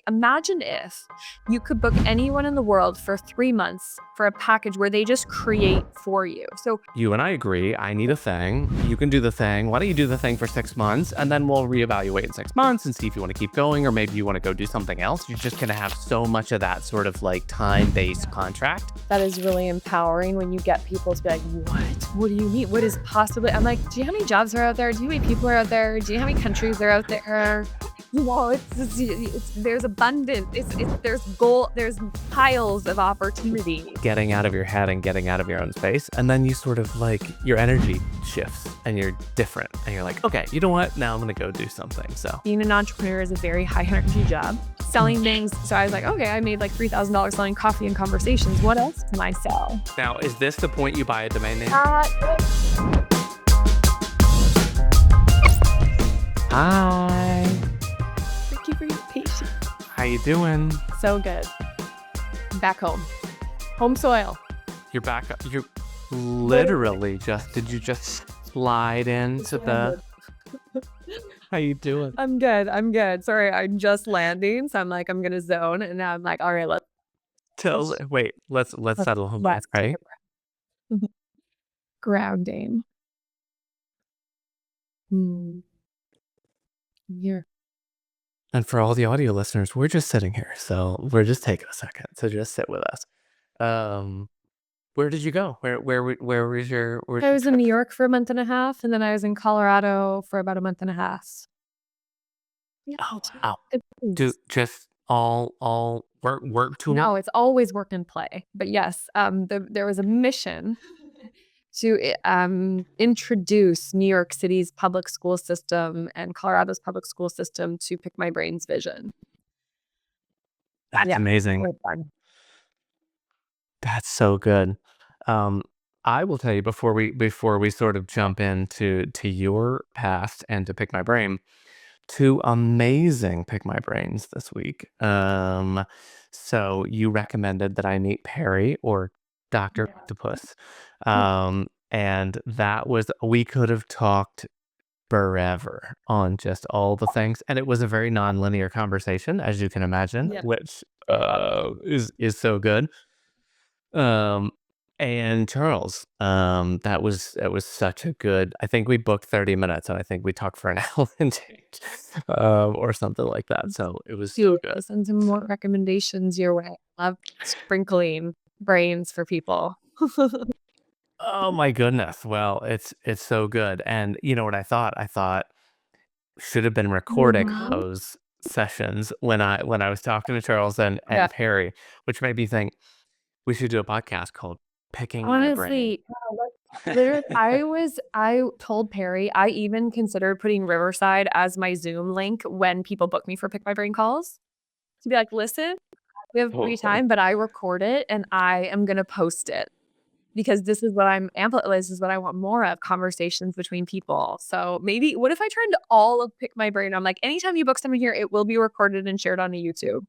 imagine if you could book anyone in the world for 3 months for a package where they just create for you. So You and I agree. I need a thing. You can do the thing. Why don't you do the thing for 6 months and then we'll reevaluate in 6 months and see if you want to keep going, or maybe you want to go do something else. You're just going to have so much of that sort of like time-based contract. that is really empowering when you get people to be like, what do you mean? What is possibly? I'm like, do you know how many jobs are out there? Do you know how many people are out there? Do you know how many countries are out there? Well, there's abundance. There's piles of opportunity. Getting out of your head and getting out of your own space. And then you sort of like, your energy shifts and you're different. And you're like, okay, you know what? Now I'm going to go do something. So Being an entrepreneur is a very high energy job. Selling things. So I was like, okay, I made like $3,000 selling coffee and conversations. What else can I sell? now, is this the point you buy a domain name? Hi. Thank you for your patience. How you doing? So good. Back home. Home soil. You're back up. You're literally did you just slide into the... How you doing? I'm good. Sorry, I'm just landing. So I'm like, I'm going to zone. And now I'm like, all right, let's Let's settle home, right? take a breath. Grounding. Here. And for all the audio listeners, we're just sitting here. So we're just taking a second to just sit with us. Where did you go? Where was your... I was in New York for a month and a half, and then I was in Colorado for about a month and a half. Oh, wow. Do just all work too? No, it's always work and play. But yes, there was a mission to introduce New York City's public school system and Colorado's public school system to Pick My Brain's vision. That's amazing. Really fun. That's so good. I will tell you before we sort of jump into your past and to Pick My Brain, 2 amazing Pick My Brains this week. So you recommended that I meet Perry or Dr. Octopus. And that was, we could have talked forever on just all the things. And it was a very non-linear conversation, as you can imagine, which is so good. And Charles, that was such a good, I think we booked 30 minutes and I think we talked for an hour and change, or something like that. So it was so good. Send some more recommendations your way. Love sprinkling brains for people. Oh my goodness. Well, it's so good. And you know what I thought? I thought should have been recording those sessions when I was talking to Charles and Perry, which made me think we should do a podcast called Picking My Brain. Honestly, literally, I told Perry, I even considered putting Riverside as my Zoom link when people book me for Pick My Brain calls. To be like, listen, we have free time, but I record it and I am going to post it. Because this is what this is what I want more of, conversations between people. So maybe, what if I turned all of Pick My Brain? I'm like, anytime you book someone here, it will be recorded and shared on a YouTube.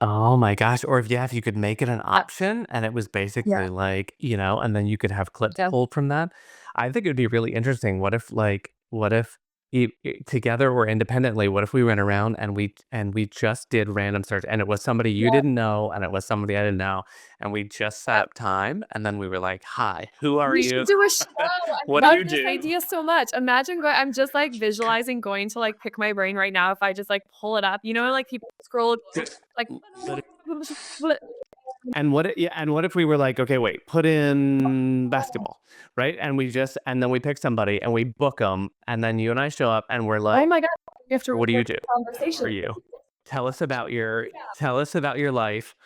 Oh my gosh. Or if you could make it an option and it was basically like, and then you could have clips pulled from that. I think it would be really interesting. What if together or independently, what if we went around and we just did random search and it was somebody you didn't know and it was somebody I didn't know and we just set up time and then we were like, hi, who are you? We should do a show. What do you do? This idea so much. Imagine I'm just like visualizing going to like Pick My Brain right now. If I just like pull it up, like people scroll like. And what if we were like, okay, wait, put in basketball, right? And then we pick somebody and we book them, and then you and I show up and we're like, oh my god, you have to. What do you do for you? Tell us about your life,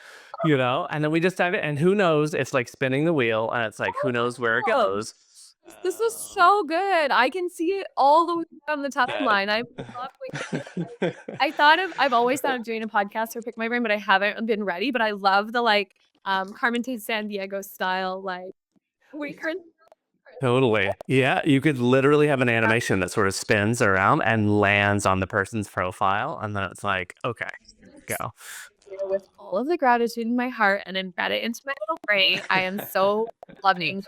and then we just dive in, and who knows? It's like spinning the wheel, and it's like who knows where it goes. This is so good. I can see it all the way on the timeline. I've always thought of doing a podcast for Pick My Brain, but I haven't been ready. But I love the Carmen San Diego style, Totally. Yeah, you could literally have an animation that sort of spins around and lands on the person's profile, and then it's like, okay, go. With all of the gratitude in my heart and embed it into my little brain. I am so loving.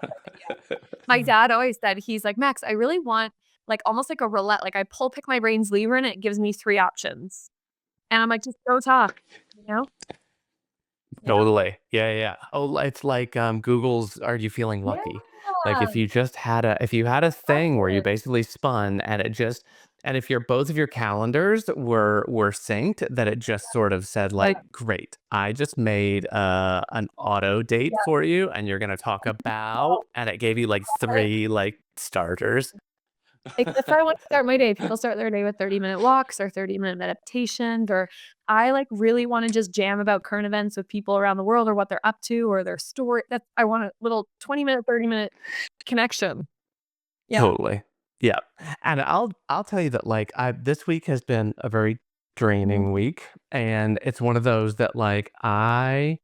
My dad always said, he's like, Max, I really want almost like a roulette. Like I pull Pick My Brain's lever and it gives me 3 options. And I'm like, just go talk, you know? Yeah. Totally. Yeah, yeah. Oh, it's like, Google's "Are you feeling Yeah. lucky?" Like, if you had a thing where you Yes. basically spun and it just and if your both of your calendars were synced, that it just sort of said Yeah. like, "Great, I just made, an auto date Yeah. for you, and you're gonna talk about" and it gave you, like, 3, like, starters. Like, that's how I want to start my day. People start their day with 30-minute walks or 30-minute meditations, or I, like, really wanna just jam about current events with people around the world or what they're up to or their story. That's I want a little 20-minute, 30-minute connection. Yeah. Totally. Yeah. And I'll tell you that, like, I this week has been a very Mhm. draining week, and it's one of those that, like, I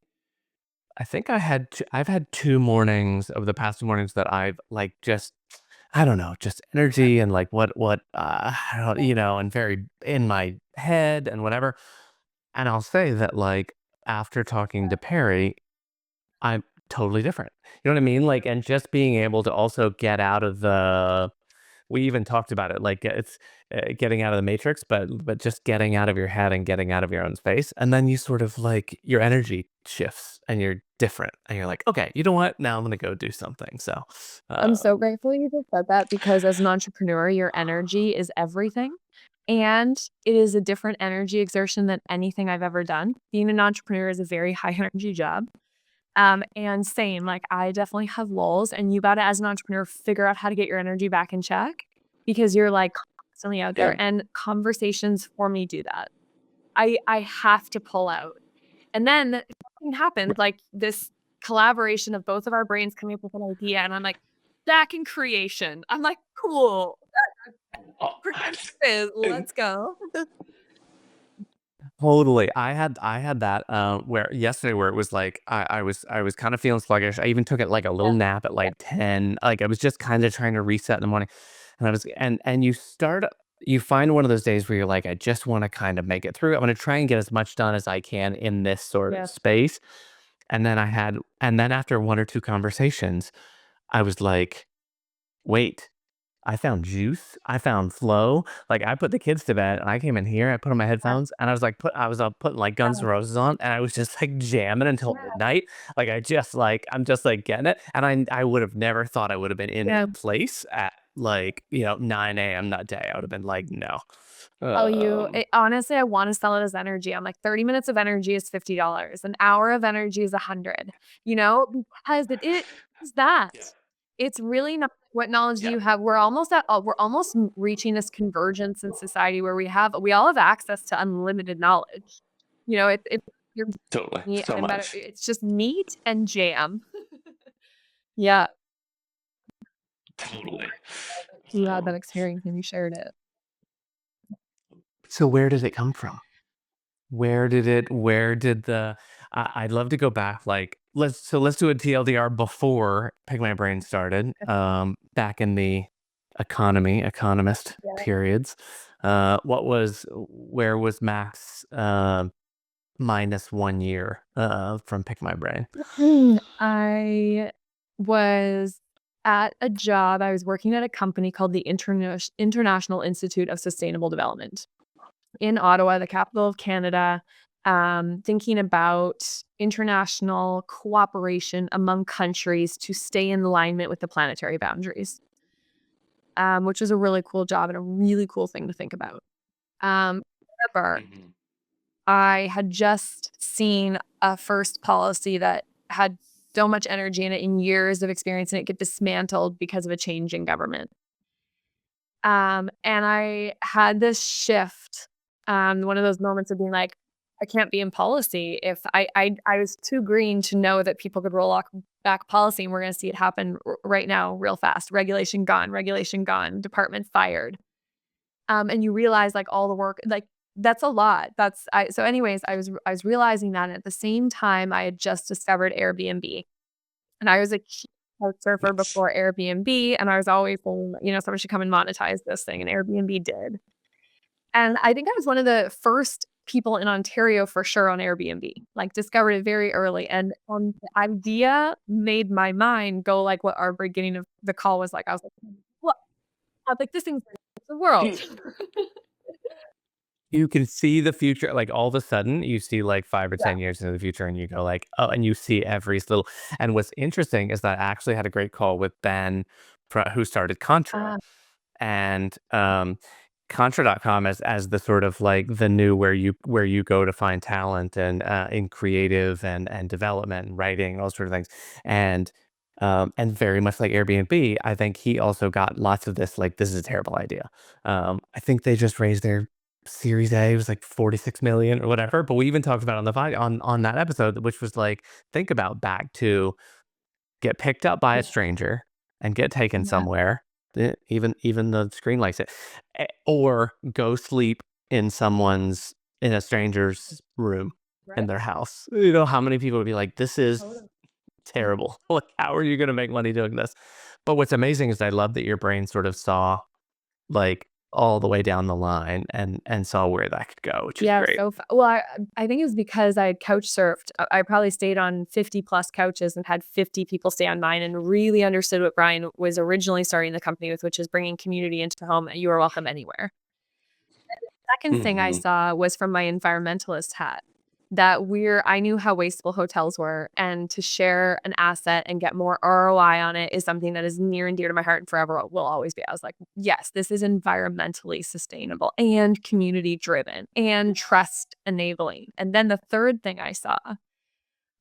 think I've had 2 mornings over the past 2 mornings that I've, like, just I don't know, just energy and, like, I don't and very in my head and whatever. And I'll say that, like, after talking to Perry, I'm totally different. You know what I mean? Like, and just being able to also get out of the we even talked about it, like, it's, getting out of the matrix, but just getting out of your head and getting out of your own space, and then you sort of, like your energy shifts, and you're different, and you're like, "Okay, you know what? Now I'm gonna go do something." So, I'm so um grateful you just said that because as an entrepreneur, your energy is everything, and it is a different energy exertion than anything I've ever done. Being an entrepreneur is a very high energy job. And same, like, I definitely have lulls, and you gotta, as an entrepreneur, figure out how to get your energy back in check because you're, like, constantly out Yeah. there, and conversations for me do that. I have to pull out. And then something happened, like, this collaboration of both of our brains coming up with an idea, and I'm like, "Back in creation." I'm like, "Cool. Oh, Let's go." totally. I had that, where yesterday where it was like I was kind of feeling sluggish. I even took it like a little Yeah, nap at like 10. Like I was just kind of trying to reset in the morning. And I was and you find one of those days where you're like, I just want to kind of make it through. I'm going to try and get as much done as I can in this sort of yeah. space. And then after one or two conversations, I was like, wait, I found juice. I found flow. Like, I put the kids to bed, and I came in here, I put on my Yeah, headphones, and I was, putting, like, Guns yeah, N' Roses on, and I was just, like, jamming until yeah, midnight. Like, I'm just, like, getting it, and I would have never thought I would have been in yeah. that place at, like, 9 AM that day. I would have been like, "No." Oh, Um, honestly, I wanna sell it as energy. I'm like, 30 minutes of energy is $50, an hour of energy is 100, because it is that. yeah, It's really not what knowledge do yeah, you have. We're almost reaching this convergence in society where we all have access to unlimited knowledge. It you're totally, so and better much. it's just meat and jam. Yeah. Totally. You had that Um, experience and you shared it. so where does it come from? Where did the I'd love to go back, like, let's do a TLDR before Pick My Brain started, back in the economist Yeah. periods. Where was Max, minus 1 year, from Pick My Brain? I was at a job. I was working at a company called the International Institute of Sustainable Development in Ottawa, the capital of Canada, thinking about international cooperation among countries to stay in alignment with the planetary boundaries, which was a really cool job and a really cool thing to think about. However, Mhm. I had just seen a first policy that had so much energy in it and years of experience, and it get dismantled because of a change in government. And I had this shift, one of those moments of being like, I can't be in policy if I was too green to know that people could back policy, and we're gonna see it happen right now real fast. Regulation gone, department fired. And you realize, like, all the work like, that's a lot. So anyways, I was realizing that, and at the same time, I had just discovered Airbnb, and I was a huge couch surfer Nice. before Airbnb, and I was always saying, "Someone should come and monetize this thing," and Airbnb did. And I think I was one of the first people in Ontario for sure on Airbnb, like, discovered it very early, and, the idea made my mind go like what our beginning of the call was like. I was like, "What?" I was like, "This thing's gonna change the world." You can see the future, like, all of a sudden, you see, like, 5 or Yeah. 10 years into the future, and you go like, "Oh," and you see every little and what's interesting is that I actually had a great call with Ben, who started Contra, Uh, and, Contra.com as the sort of, like, the new where you go to find talent and, in creative and development and writing, all sort of things, and very much like Airbnb, I think he also got lots of this, like, "This is a terrible idea." I think they just raised their Series A. It was like 46 million or whatever, but we even talked about on that episode, which was like, think about back to get picked up by a stranger and get taken yeah. somewhere, even the screen likes it, or go sleep in a stranger's room Right. in their house. You know, how many people would be like, "This is Totally. terrible. Like, how are you gonna make money doing this?" But what's amazing is I love that your brain sort of saw, like, all the way down the line and saw where that could go, which is Yeah, great. so well, I think it was because I had couch surfed. I probably stayed on 50 plus couches and had 50 people stay on mine and really understood what Brian was originally starting the company with, which is bringing community into the home. You are welcome anywhere. Second thing I Mhm. saw was from my environmentalist hat that I knew how wasteful hotels were, and to share an asset and get more ROI on it is something that is near and dear to my heart and forever will always be. I was like, yes, this is environmentally sustainable and community driven and trust enabling. And then the third thing I saw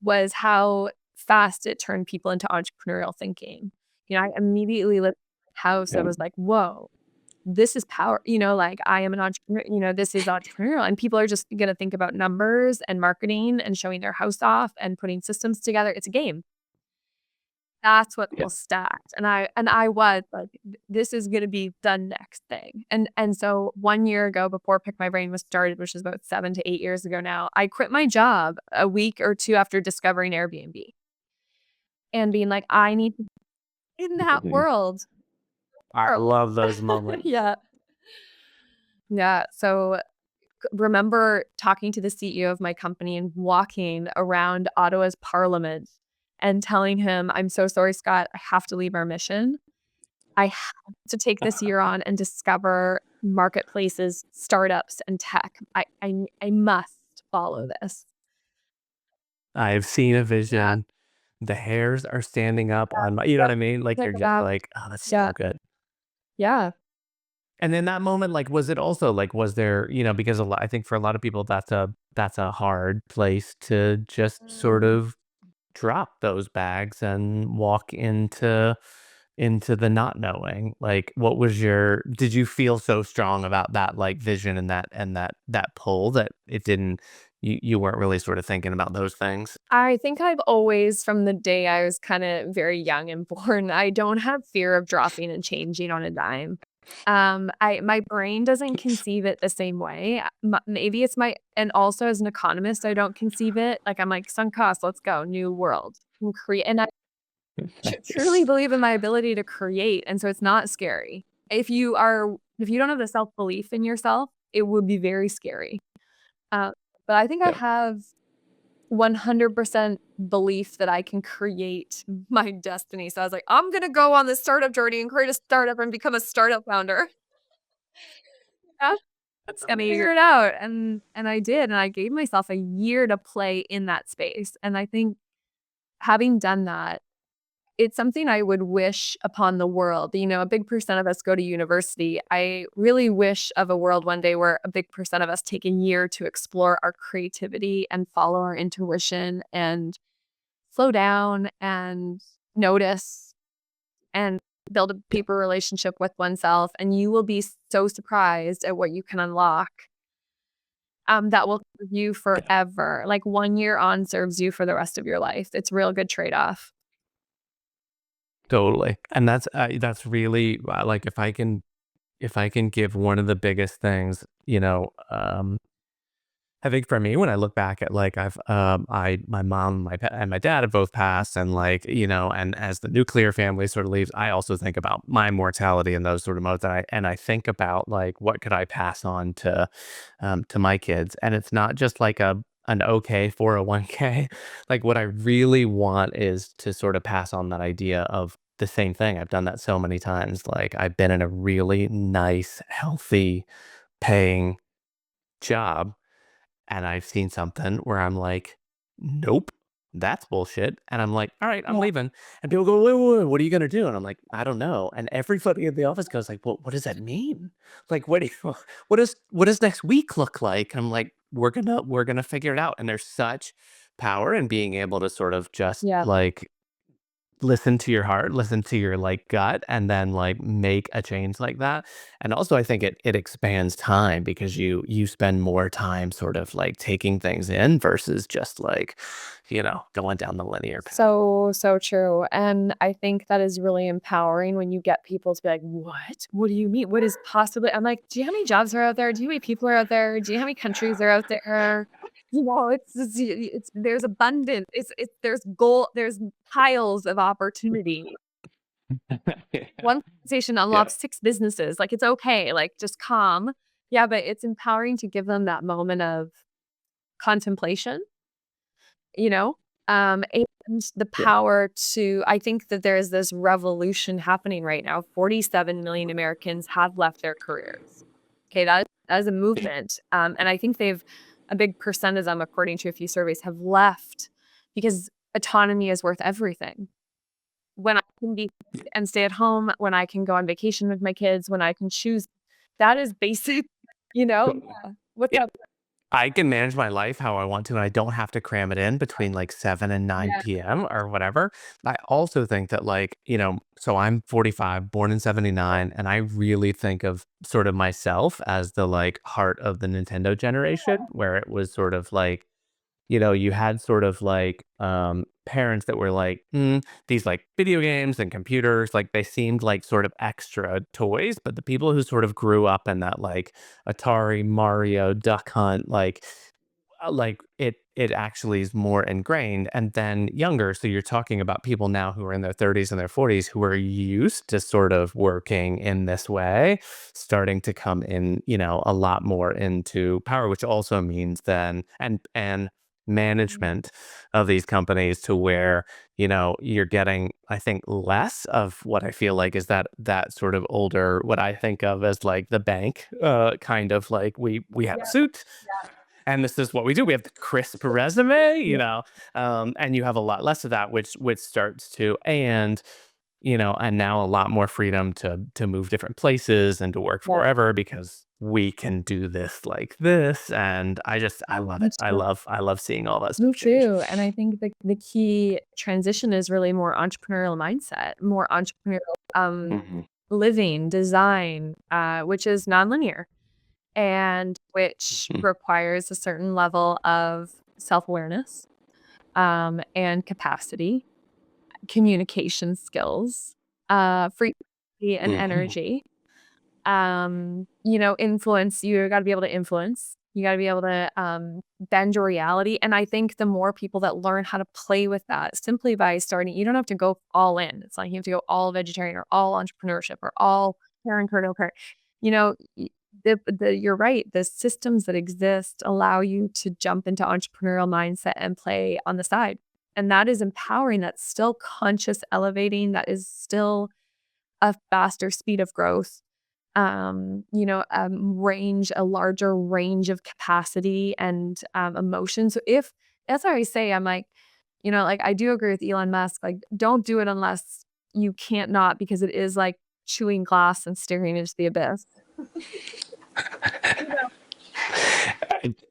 was how fast it turned people into entrepreneurial thinking. I immediately left the house and Yeah. was like, whoa, this is power, like, I am an entrepreneur, this is entrepreneurial, and people are just gonna think about numbers and marketing and showing their house off and putting systems together. It's a game. That's what Yeah. people stacked, and I was like, This is gonna be the next thing." And so 1 year ago, before Pick My Brain was started, which is about 7 to 8 years ago now, I quit my job a week or 2 after discovering Airbnb and being like, "I need to be in that Mhm. world." I World. love those moments. Yeah. Yeah, so remember talking to the CEO of my company and walking around Ottawa's parliament and telling him, "I'm so sorry, Scott, I have to leave our mission. I have to take this year on and discover marketplaces, startups, and tech. I must follow this." I've seen a Yeah, vision. The hairs are standing up on my, you know yep, what I mean? Like, like you're just that. like, "Oh, that's Yeah, so good." yeah. And in that moment, like, was it also like, was there, because I think for a lot of people, that's a hard place to just sort Mm. of drop those bags and walk into the not knowing. Like, what was your did you feel so strong about that, like, vision and that pull that it didn't you weren't really sort of thinking about those things? I think I've always, from the day I was kinda very young and born, I don't have fear of dropping and changing on a dime. I my brain doesn't conceive it the same way. Maybe it's my and also as an economist, I don't conceive it like, I'm like, "Sunk cost, let's go, new world." And create and I truly Nice. believe in my ability to create, and so it's not scary. If you don't have the self-belief in yourself, it would be very scary. Uh, but I think I Yep. have 100% belief that I can create my destiny. So I was like, I'm going to go on this startup journey and create a startup and become a startup founder. Yeah. That's And figure amazing. it out. And I did. And I gave myself a year to play in that space. And I think having done that, it's something I would wish upon the world. A big percent of us go to university. I really wish of a world one day where a big percent of us take a year to explore our creativity and follow our intuition and slow down and notice and build a deeper relationship with oneself, and you will be so surprised at what you can unlock, that will serve you Yeah, forever. Like, 1 year on serves you for the rest of your life. It's a real good trade-off. totally. And that's really, like, if I can give one of the biggest things, I think for me, when I look back at, like, my mom, and my dad have both passed, and, like, and as the nuclear family sort of leaves, I also think about my mortality in those sort of modes, and I think about, like, what could I pass on to my kids, and it's not just like an okay 401k. Like, what I really want is to sort of pass on that idea of the same thing. I've done that so many times. Like, I've been in a really nice, healthy, paying job and I've seen something where I'm like, nope, that's bullshit. And I'm like, all right, I'm leaving. And people go, wait, what are you going to do? And I'm like, I don't know. And everybody in the office goes like, well, what does that mean? Like, what does next week look like? I'm like, we're going to figure it out. And there's such power in being able to sort of just Yeah. like listen to your heart, listen to your like gut, and then like make a change like that. And also I think it expands time because you spend more time sort of like taking things in versus just like, going down the linear path. So true. And I think that is really empowering when you get people to be like, "What? What do you mean? What is possibly?" I'm like, "Do you know how many jobs are out there? Do you know how many people are out there? Do you know how many countries are out there?" It's there's abundance. There's gold, there's piles of opportunity. One conversation Yeah. unlocks 6 businesses. Like, it's okay. Like, just calm. Yeah, but it's empowering to give them that moment of contemplation, you know? And the Yeah. power to I think that there is this revolution happening right now. 47 million Americans have left their careers. Okay, that is a movement. And I think a big percent of them, according to a few surveys, have left because autonomy is worth everything. When I can be and stay at home, when I can go on vacation with my kids, when I can choose, that is basic, you know? Yeah. What's Yeah. up? I can manage my life how I want to, and I don't have to cram it in between like 7 and Yeah. 9 PM or whatever. I also think that like, so I'm 45, born in 79, and I really think of sort of myself as the like heart of the Nintendo generation, where it was sort of like, you had sort of like parents that were like, these like video games and computers, like they seemed like sort of extra toys. But the people who sort of grew up in that like Atari, Mario, Duck Hunt, like it actually is more ingrained. And then younger, so you're talking about people now who are in their 30s and their 40s who are used to sort of working in this way, starting to come in, a lot more into power, which also means then and management of these companies to where, you're getting, I think, less of what I feel like is that sort of older, what I think of as like the bank, kind of like we have a suit and this is what we do. We have the crisp resume, and you have a lot less of that, which starts to, and now a lot more freedom to move different places and to work Yeah. wherever because we can do this like this. And I love it. That's true. I love seeing all that Me stuff change. too, and I think the key transition is really more entrepreneurial mindset, more entrepreneurial, Hmm. living, design, which is nonlinear and which requires a certain level of self-awareness, and capacity, communication skills, frequency and Hmm. energy. Influence, you gotta be able to influence. You gotta be able to, bend your reality, and I think the more people that learn how to play with that simply by starting you don't have to go all in. It's like you have to go all vegetarian or all entrepreneurship or all Karen Kernel Kern. You know, y the you're right, the systems that exist allow you to jump into entrepreneurial mindset and play on the side, and that is empowering, that's still conscious elevating, that is still a faster speed of growth, a larger range of capacity and emotion. So if that's what I say, I'm like, like I do agree with Elon Musk, like don't do it unless you can't not, because it is like chewing glass and staring into the abyss. You know,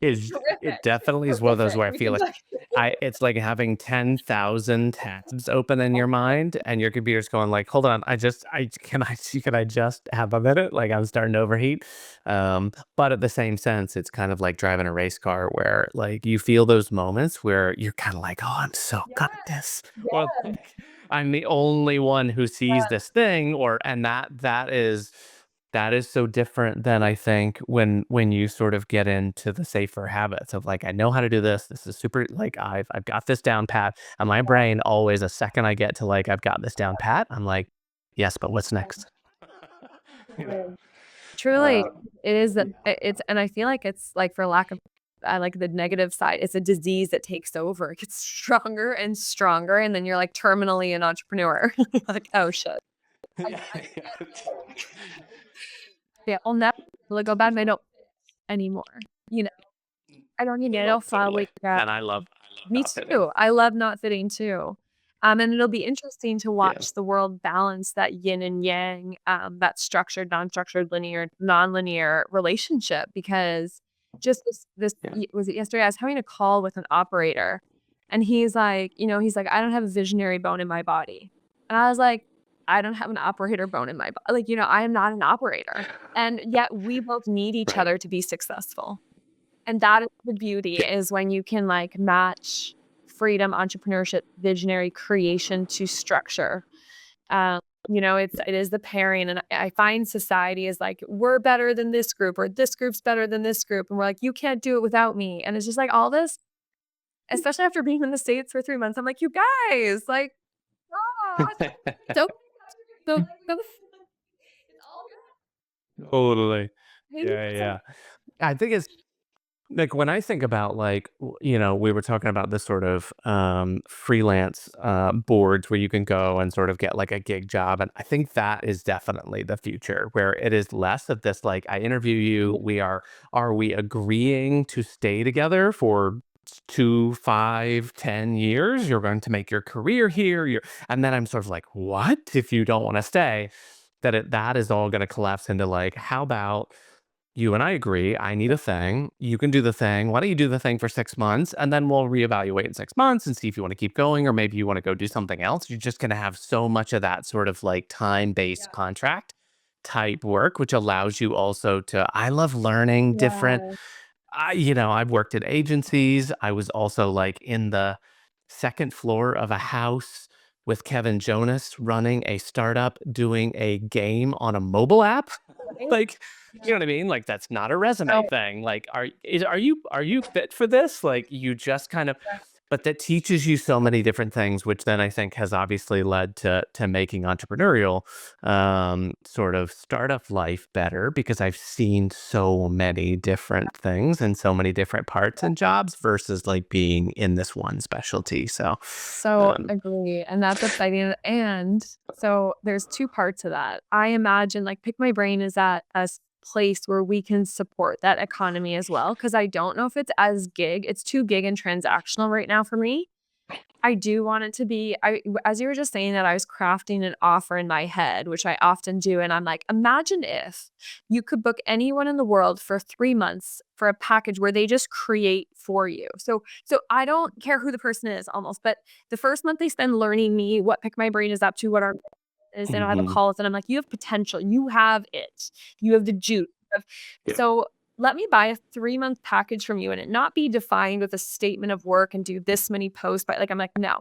It horrific, definitely is one of those horrific. where I We feel can like like, it's like having 10,000 tabs open in your mind and your computer's going like, hold on, can I just have a minute? Like I'm starting to overheat. But at the same sense, it's kind of like driving a race car where like you feel those moments where you're kind of like, oh, I'm so yeah, good at this. Or yeah, like, I'm the only one who sees this thing, and that is so different than I think when you sort of get into the safer habits of like, I know how to do this. This is super like I've got this down pat. And my brain always a second I get to like I've got this down pat, I'm like, yes, but what's next? You know? yeah. Truly, it is that it's and I feel like it's like for lack of I like the negative side, it's a disease that takes over. It gets stronger and stronger, and then you're like terminally an entrepreneur. Like, oh shit. I Yeah, I yeah. yeah, I'll never let go bad and I don't anymore. you know, I don't need it. I Oh, don't feel totally. like that. And I love Me not fitting. too. I love not fitting too. And it'll be interesting to Yeah. watch the world balance that yin and yang, that structured, non-structured, linear, non-linear relationship because just Yeah. was it yesterday? I was having a call with an operator and he's like, I don't have a visionary bone in my body. And I was like, I don't have an operator bone in my body. Like, I am not an operator. And yet we both need each Right. other to be successful. And that is the beauty Yeah. is when you can, like, match freedom, entrepreneurship, visionary creation to structure. It is the pairing, and I find society is like, "We're better than this group," or "This group's better than this group," and we're like, "You can't do it without me," and it's just like all this especially after being in the States for 3 months, I'm like, "You guys, like, ah, don't don't it's all Totally. good." Yeah, yeah. I think it's like when I think about like we were talking about this sort of freelance boards where you can go and sort of get like a gig job, and I think that is definitely the future where it is less of this like I interview you, are we agreeing to stay together for 2, 5, 10 years? You're going to make your career here. And then I'm sort of like, what if you don't want to stay? That is all going to collapse into like, how about you and I agree, I need a thing. You can do the thing. Why don't you do the thing for 6 months and then we'll reevaluate in 6 months and see if you want to keep going or maybe you want to go do something else. You're just going to have so much of that sort of like time based contract type work, which allows you also to. I love learning different. Yeah. I've worked at agencies. I was also like in the second floor of a house with Kevin Jonas running a startup doing a game on a mobile app. Right? Like, you Yeah. know what I mean? Like that's not a resume So thing. Like are you fit for this? Like you just kind of but that teaches you so many different things, which then I think has obviously led to making entrepreneurial sort of startup life better because I've seen so many different things and so many different parts and jobs versus like being in this one specialty. So, So um, agree, and that's exciting, and so there's 2 parts to that. I imagine, like, Pick My Brain is at a place where we can support that economy as well. Because I don't know if it's as gig it's too gig and transactional right now for me. I do want it to be as you were just saying that, I was crafting an offer in my head, which I often do, and I'm like, "Imagine if you could book anyone in the world for 3 months for a package where they just create for you." So I don't care who the person is almost, but the first month they spend learning me, what Pick My Brain is up to, what our is, and I have a mhm. call with and I'm like, "You have potential. You have it. You have the juice." Of Yeah. so let me buy a 3-month package from you and it not be defined with a statement of work and do this many posts, but, like, I'm like, "No.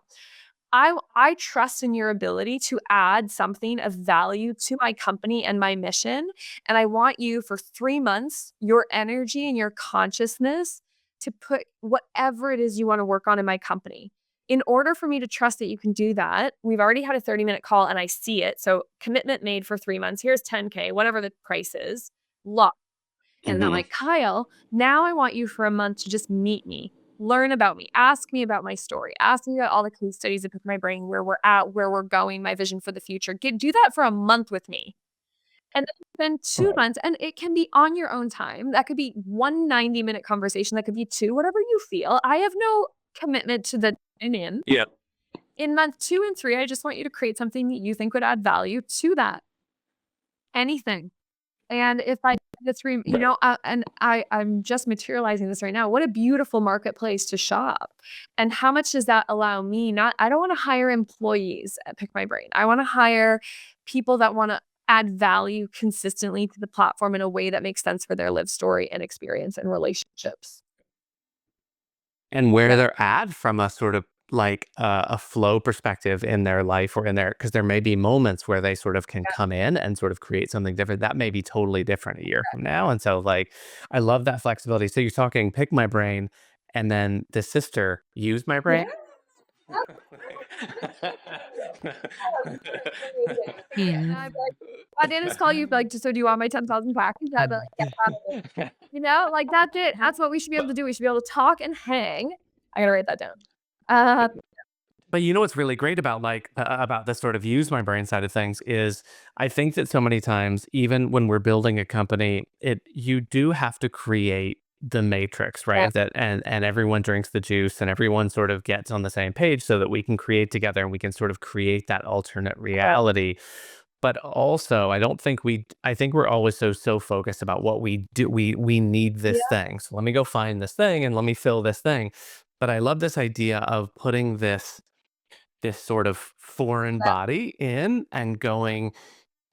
I trust in your ability to add something of value to my company and my mission, and I want you for 3 months, your energy and your consciousness to put whatever it is you wanna work on in my company. In order for me to trust that you can do that, we've already had a 30-minute call and I see it, so commitment made for 3 months. Here's 10K, whatever the price is, locked." And I'm Mhm. like, "Kyle, now I want you for a month to just meet me, learn about me, ask me about my story, ask me about all the case studies that pick my brain, where we're at, where we're going, my vision for the future. Do that for a month with me, and then spend 2 Right. months," and it can be on your own time. That could be one 90-minute conversation, that could be 2, whatever you feel. I have no commitment to the in. Yeah. In month 2 and 3, I just want you to create something that you think would add value to that. Anything. And if I the 3 Right. and I'm just materializing this right now. What a beautiful marketplace to shop. And how much does that allow me not I don't wanna hire employees at Pick My Brain. I wanna hire people that wanna add value consistently to the platform in a way that makes sense for their live story and experience and relationships. And where Yeah. they're at from a sort of like a flow perspective in their life or in their because there may be moments where they sort of can Yeah. come in and sort of create something different that may be totally different a year from now. And so like I love that flexibility. So you're talking pick my brain and then the sister use my Yeah. brain. And I'd be like, "I didn't call you," like, "So do you want my 10,000 package?" I'd be like, "Yeah, probably." Like, that's it. That's what we should be able to do. We should be able to talk and hang. I gotta write that down. Uh, But you know what's really great about like about this sort of use my brain side of things is I think that so many times even when we're building a company, it you do have to create the matrix, Yeah. right? That and everyone drinks the juice and everyone sort of gets on the same page so that we can create together and we can sort of create that alternate Right. reality. But also, I don't think I think we're always so focused about what we do. We need this Yeah. thing. So let me go find this thing and let me fill this thing. But I love this idea of putting this sort of foreign body in and going,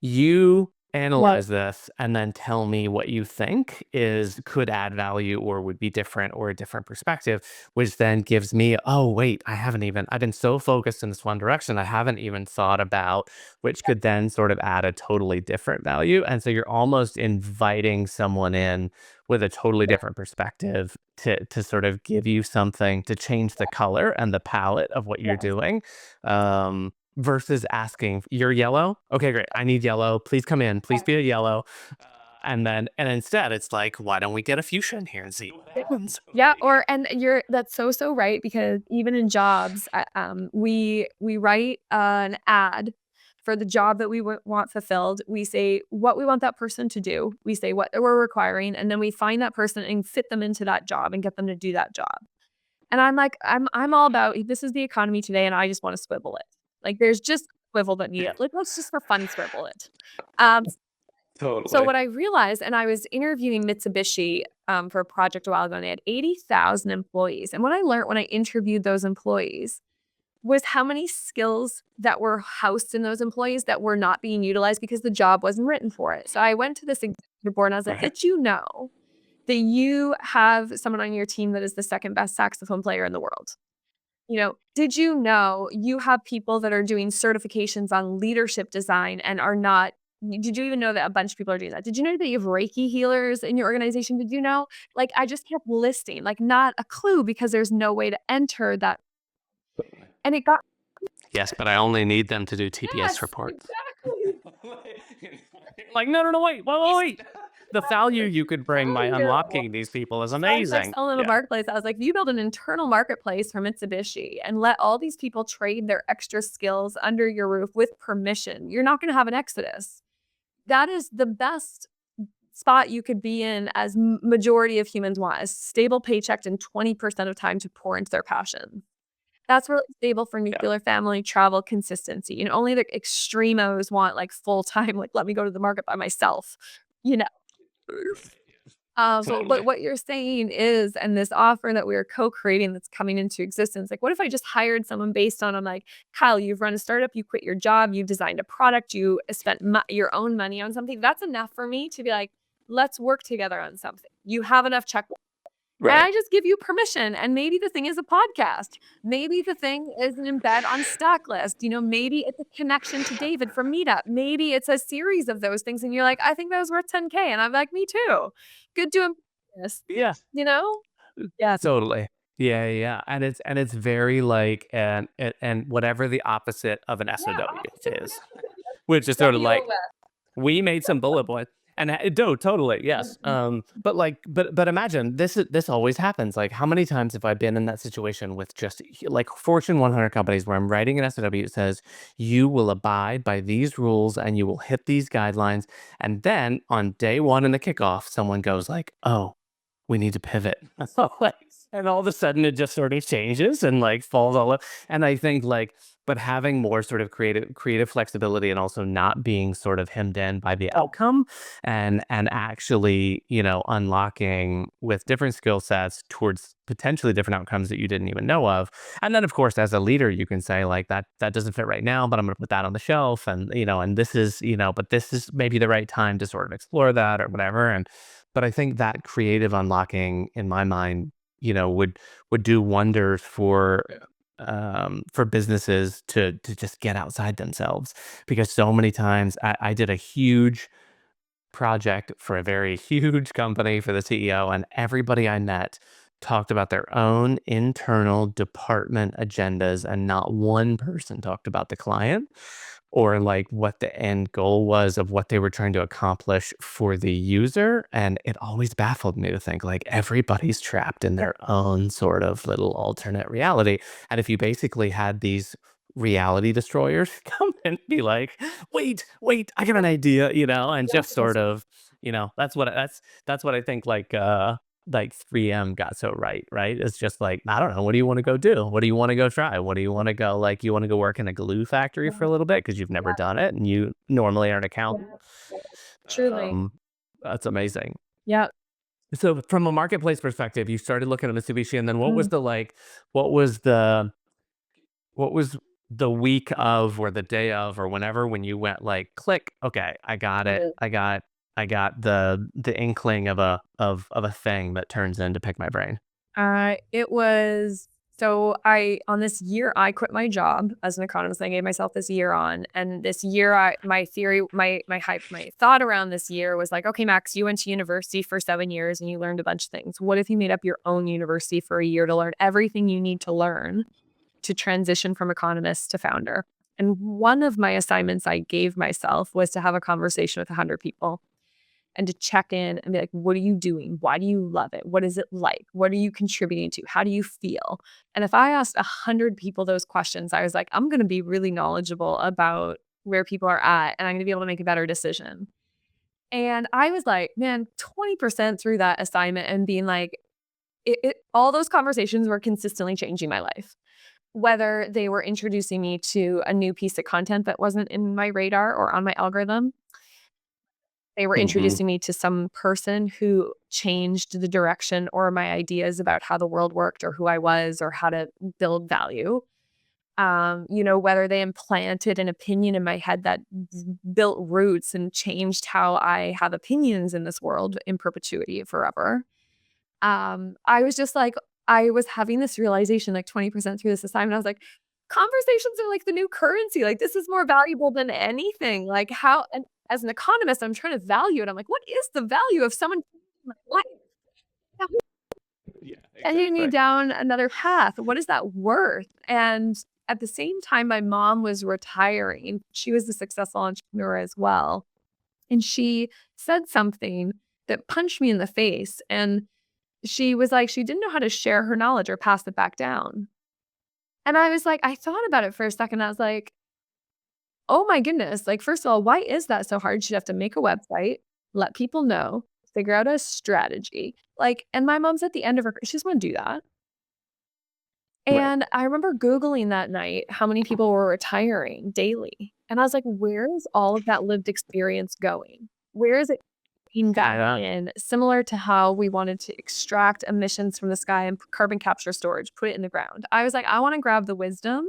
you Yeah. analyze this and then tell me what you think is could add value or would be different or a different perspective, which then gives me, oh, wait, I've been so focused in this one direction. I haven't even thought about which could then sort of add a totally different value. And so you're almost inviting someone in with a totally different perspective to sort of give you something to change the color and the palette of what you're Yes. doing. Versus asking, "You're yellow? Okay, great. I need yellow. Please come in. Please be a yellow." And instead, it's like, "Why don't we get a fuchsia in here and see what happens?" Yeah, Like, or and you're that's so right because even in jobs, we write an ad for the job that we want fulfilled. We say what we want that person to do. We say what we're requiring, and then we find that person and fit them into that job and get them to do that job. And I'm like, I'm all about this is the economy today, and I just want to swivel it. Like, there's just swivel that need it. Like, let's just for fun swivel it. Um, so totally. what I realized, and I was interviewing Mitsubishi, for a project a while ago, and they had 80,000 employees. And what I learned when I interviewed those employees was how many skills that were housed in those employees that were not being utilized because the job wasn't written for it. So I went to this executive board and I was like, Right. did you know that you have someone on your team that is the second best saxophone player in the world? Did you know you have people that are doing certifications on leadership design and are not did you even know that a bunch of people are doing that? Did you know that you have Reiki healers in your organization? Did you know? Like, I just kept listing, like, not a clue because there's no way to enter that. And it got Yes, but I only need them to do TPS yes, reports. exactly. Like, "No, no, no, wait, wait, wait, wait. The value you could bring by Value. unlocking these people is So I was like amazing." selling a Yeah. marketplace. I was like, if you build an internal marketplace for Mitsubishi and let all these people trade their extra skills under your roof with permission, you're not going to have an exodus. That is the best spot you could be in as majority of humans want, a stable paycheck and 20% of time to pour into their passion. That's really stable for Yeah. nuclear family, travel, consistency. Only the extremos want like full time, like let me go to the market by myself, you know. But Totally. what you're saying is, and this offer that we are co-creating that's coming into existence, like, what if I just hired someone based on, I'm like, Kyle, you've run a startup, you quit your job, you designed a product, you spent your own money on something. That's enough for me to be like, let's work together on something. You have enough check. And Right. I just give you permission. And maybe the thing is a podcast. Maybe the thing is an embed on Stacklist. Maybe it's a connection to David from Meetup. Maybe it's a series of those things. And you're like, I think that was worth 10K. And I'm like, me too. Good doing this, Yeah. you know? Yes. Totally. Yeah, yeah, and it's very like and whatever the opposite of an Yeah. SOW Absolutely. is, which is sort of like, WOS. we made some bullet points, and do totally, yes. But like, but imagine this always happens. Like, how many times have I been in that situation with just like Fortune 100 companies where I'm writing an SOW that says you will abide by these rules and you will hit these guidelines, and then on day one in the kickoff, someone goes like, "Oh, we need to pivot." Like, and all of a sudden it just sort of changes and like falls all up. And I think like, but having more sort of creative flexibility and also not being sort of hemmed in by the outcome and actually, unlocking with different skill sets towards potentially different outcomes that you didn't even know of. And then of course, as a leader, you can say like that doesn't fit right now, but I'm going to put that on the shelf. And, and this is, but this is maybe the right time to sort of explore that or whatever. And but I think that creative unlocking in my mind, would do wonders for businesses to just get outside themselves. Because so many times I did a huge project for a very huge company for the CEO, and everybody I met talked about their own internal department agendas, and not one person talked about the client or like what the end goal was of what they were trying to accomplish for the user. And it always baffled me to think like everybody's trapped in their own sort of little alternate reality. And if you basically had these reality destroyers come and be like, wait, I got an idea, and just Yes. sort of, that's what I think like like 3M got so right, right? It's just like, I don't know, what do you want to go do? What do you want to go try? What do you want to go like? You want to go work in a glue factory for a little bit because you've never done it, and you normally are an accountant. Truly. Um, that's amazing. Yeah. So from a marketplace perspective, you started looking at Mitsubishi, and then Mm. what was the what was the week of or the day of or whenever when you went like click, okay, I got it. I got the inkling of a thing that turns into pick my brain. It was so I on this year I quit my job as an economist. I gave myself this year on, and this year my theory, my thought around this year was like, okay, Max, you went to university for 7 years and you learned a bunch of things. What if you made up your own university for a year to learn everything you need to learn to transition from economist to founder? And one of my assignments I gave myself was to have a conversation with 100 people and to check in and be like, what are you doing? Why do you love it? What is it like? What are you contributing to? How do you feel? And if I asked 100 people those questions, I was like, I'm going to be really knowledgeable about where people are at and I'm going to be able to make a better decision. And I was like, man, 20% through that assignment and being like, all those conversations were consistently changing my life. Whether they were introducing me to a new piece of content that wasn't in my radar or on my algorithm, they were Hmm. introducing me to some person who changed the direction or my ideas about how the world worked or who I was or how to build value. Whether they implanted an opinion in my head that built roots and changed how I have opinions in this world in perpetuity forever. I was just like, I was having this realization like 20% through this assignment. I was like, conversations are like the new currency. Like, this is more valuable than anything. Like, how, and as an economist, I'm trying to value it. I'm like, what is the value of someone changing my life, Yeah, sending you exactly. down another path? What is that worth? And at the same time, my mom was retiring. She was a successful entrepreneur as well. And she said something that punched me in the face. And she was like, she didn't know how to share her knowledge or pass it back down. And I was like, I thought about it for a second. I was like, oh my goodness. Like, first of all, why is that so hard? She'd have to make a website, let people know, figure out a strategy. Like, and my mom's at the end of her, she doesn't want to do that. Right. And I remember Googling that night how many people were retiring daily. And I was like, where is all of that lived experience going? Where is it being back Yeah. in? Similar to how we wanted to extract emissions from the sky and carbon capture storage, put it in the ground. I was like, I want to grab the wisdom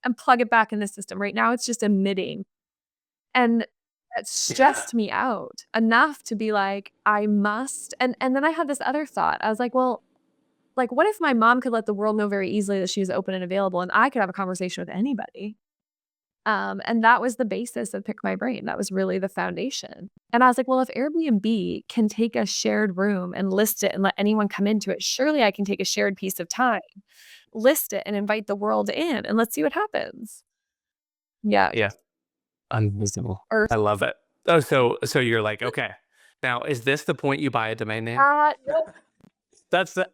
and plug it back in the system. Right now, it's just emitting. And it Yeah. stressed me out enough to be like, I must. And then I had this other thought. I was like, well, like, what if my mom could let the world know very easily that she was open and available and I could have a conversation with anybody? And that was the basis of Pick My Brain. That was really the foundation. And I was like, well, if Airbnb can take a shared room and list it and let anyone come into it, surely I can take a shared piece of time, list it and invite the world in and let's see what happens. Yeah. Yeah. Unreasonable. Earth. I love it. Oh, so you're like, okay. Now, is this the point you buy a domain name? Nope. That's the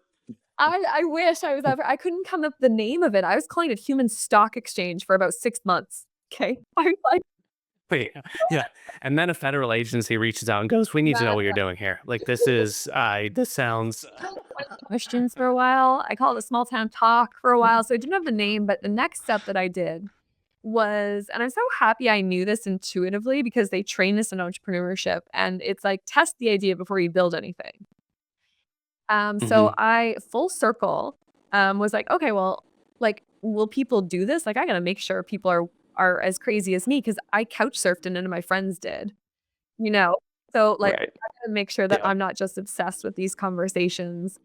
I wish I was ever, I couldn't come up with the name of it. I was calling it Human Stock Exchange for about 6 months. Okay. I was like, wait, yeah. And then a federal agency reaches out and goes, "We need to know that's what you're doing here. Like this sounds questions for a while. I called it a small town talk for a while. So I didn't have the name, but the next step that I did was, and I'm so happy I knew this intuitively because they train this in entrepreneurship and it's like test the idea before you build anything. So Mhm. I full circle was like, okay, well, like, will people do this? Like, I gotta make sure people are as crazy as me because I couch surfed and none of my friends did, you know. So like, Right. I gotta make sure that Yeah. I'm not just obsessed with these conversations.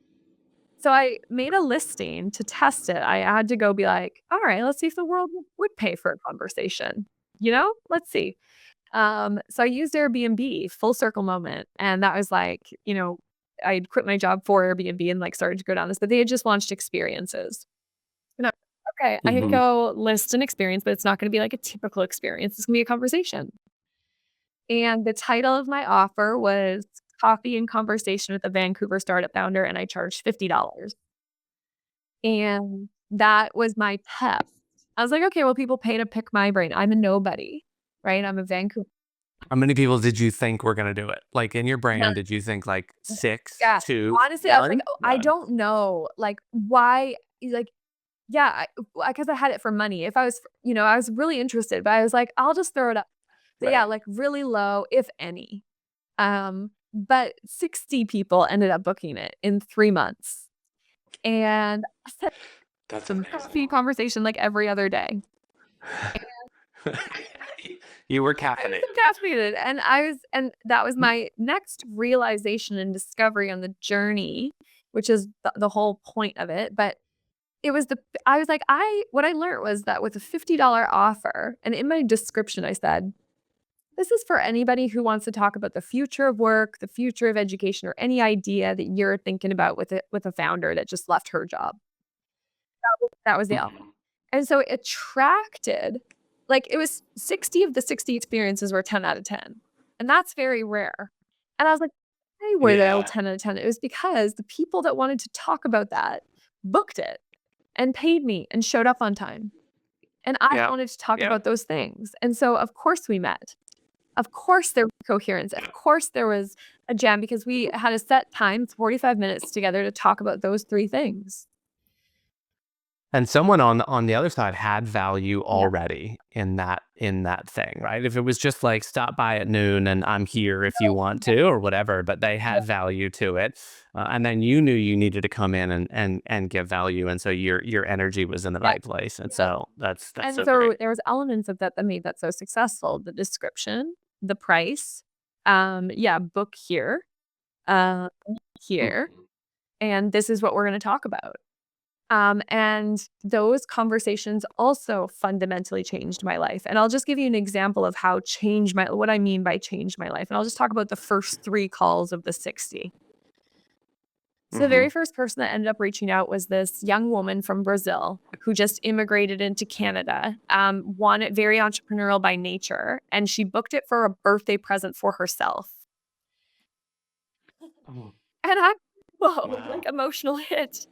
So I made a listing to test it. I had to go be like, all right, let's see if the world would pay for a conversation. Let's see. So I used Airbnb, full circle moment. And that was like, I'd quit my job for Airbnb and like started to go down this, but they had just launched experiences. And I was like, okay, I can Mhm. go list an experience, but it's not going to be like a typical experience. It's going to be a conversation. And the title of my offer was Coffee and Conversation with a Vancouver Startup Founder, and I charged $50. And that was my test. I was like, okay, well, people pay to pick my brain. I'm a nobody, right? I'm a Vancouver. How many people did you think were gonna do it? Like, in your brain, did you think, like, 6, Yeah. 2, Honestly, I was like, 1? "Oh, I don't know, like, why," like, yeah, because I had it for money. If I was, I was really interested, but I was like, "I'll just throw it up." So yeah, Right. like really low, if any. But 60 people ended up booking it in 3 months. And I said That's some amazing. coffee conversation like every other day. You were I was caffeinated. so caffeinated, and that was my next realization and discovery on the journey, which is the whole point of it, but it was I was like, what I learned was that with a $50 offer, and in my description I said, "This is for anybody who wants to talk about the future of work, the future of education, or any idea that you're thinking about with a founder that just left her job." That was the offer. Mhm. And so it attracted, like, it was 60 of the 60 experiences were 10 out of 10, and that's very rare. And I was like, "Why were they all Yeah. 10 out of 10?" It was because the people that wanted to talk about that booked it and paid me and showed up on time, and I Yep. wanted to talk Yep. about those things, and so, of course, we met. Of course, there was coherence. Of course, there was a jam because we had a set time, 45 minutes together to talk about those 3 things. And someone on the other side had value Yeah, already in that thing, right? If it was just like stop by at noon and I'm here if you want to or whatever, but they yeah, had value to it, and then you knew you needed to come in and give value, and so your energy was in the yeah, right place, and yeah. so that's And so great. so there was elements of that that made that so successful. The description, the price, yeah, book here, uh, here, Mhm. and this is what we're gonna talk about. And those conversations also fundamentally changed my life. And I'll just give you an example of how what I mean by changed my life. And I'll just talk about the first 3 calls of the 60. So the very Mhm. first person that ended up reaching out was this young woman from Brazil who just immigrated into Canada, very entrepreneurial by nature, and she booked it for a birthday present for herself. Oh, And I'm, whoa, like wow. emotional hit.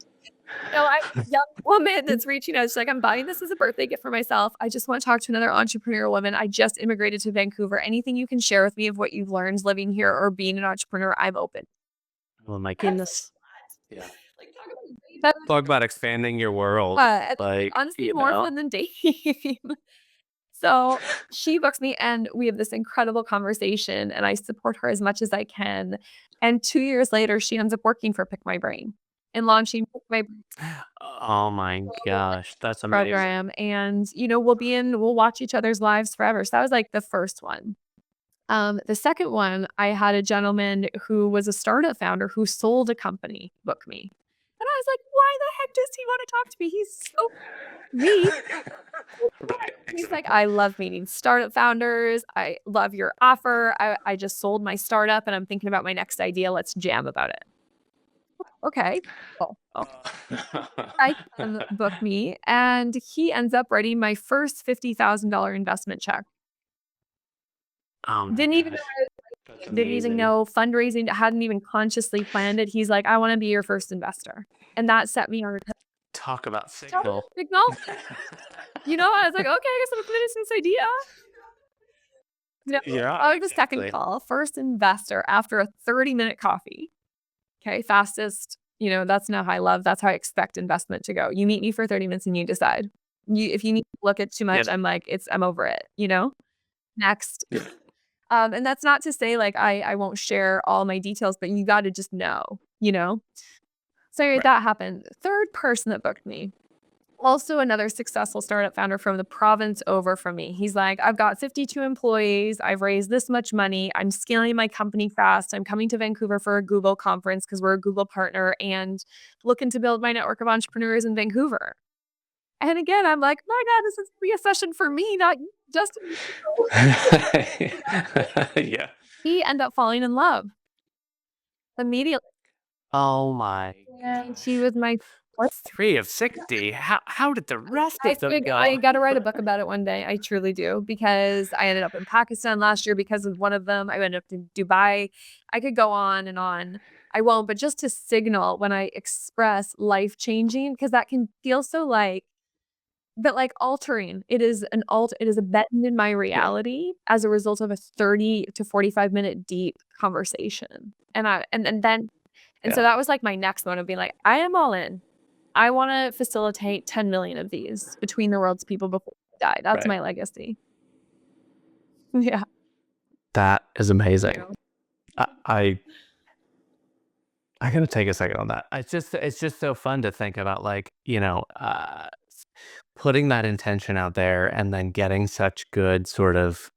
I'm a young woman that's reaching out. She's like, "I'm buying this as a birthday gift for myself. I just want to talk to another entrepreneurial woman. I just immigrated to Vancouver. Anything you can share with me of what you've learned living here or being an entrepreneur, I'm open." Oh my I was like, goodness. Yeah. "What?" Like, talk about that was Talk about expanding your world, and like, honestly more fun than dating. So she books me and we have this incredible conversation and I support her as much as I can. And 2 years later, she ends up working for Pick My Brain and launching Pick My Oh my gosh, that's amazing. program, and, we'll watch each other's lives forever. So that was, like, the first one. The second one, I had a gentleman who was a startup founder who sold a company book me. And I was like, "Why the heck does he wanna talk to me? He's so me." Right, He's like, exactly. "I love meeting startup founders. I love your offer. I just sold my startup, and I'm thinking about my next idea. Let's jam about it." Okay, cool. I book me, and he ends up writing my first $50,000 investment check. Oh my Didn't even gosh, that's didn't even amazing. know fundraising, hadn't even consciously planned it. He's like, "I wanna be your first investor." And that set me on a Talk about total signal. signal. I was like, "Okay, I guess I'm committed to this idea." Yeah, I was the second exactly. call, first investor after a 30-minute coffee. Okay, fastest, that's not how I love, that's how I expect investment to go. You meet me for 30 minutes and you decide. If you need to look at too much, Yeah. I'm like, I'm over it. Next. Yeah. And that's not to say like I won't share all my details, but you got to just know. So anyway, Right. that happened. Third person that booked me, also another successful startup founder from the province over from me. He's like, "I've got 52 employees. I've raised this much money. I'm scaling my company fast. I'm coming to Vancouver for a Google conference because we're a Google partner and looking to build my network of entrepreneurs in Vancouver." And again, I'm like, "My God, this is be a session for me, not you, Justin." Yeah. He ended up falling in love immediately. Oh my And she gosh. was my what? 3 of 60. How did the rest of them I go? gotta write a book about it one day. I truly do because I ended up in Pakistan last year because of one of them. I ended up in Dubai. I could go on and on. I won't, but just to signal when I express life changing, because that can feel so like but, like, altering. It is embedded in my Yeah. reality as a result of a 30 to 45-minute deep conversation, and then and so Yeah. that was, like, my next one of being like, "I am all in. I wanna facilitate 10,000,000 of these between the world's people before I die." That's Right. my legacy. Yeah. That is amazing. You. I I I gotta take a second on that. It's just so fun to think about, like, putting that intention out there and then getting such good sort of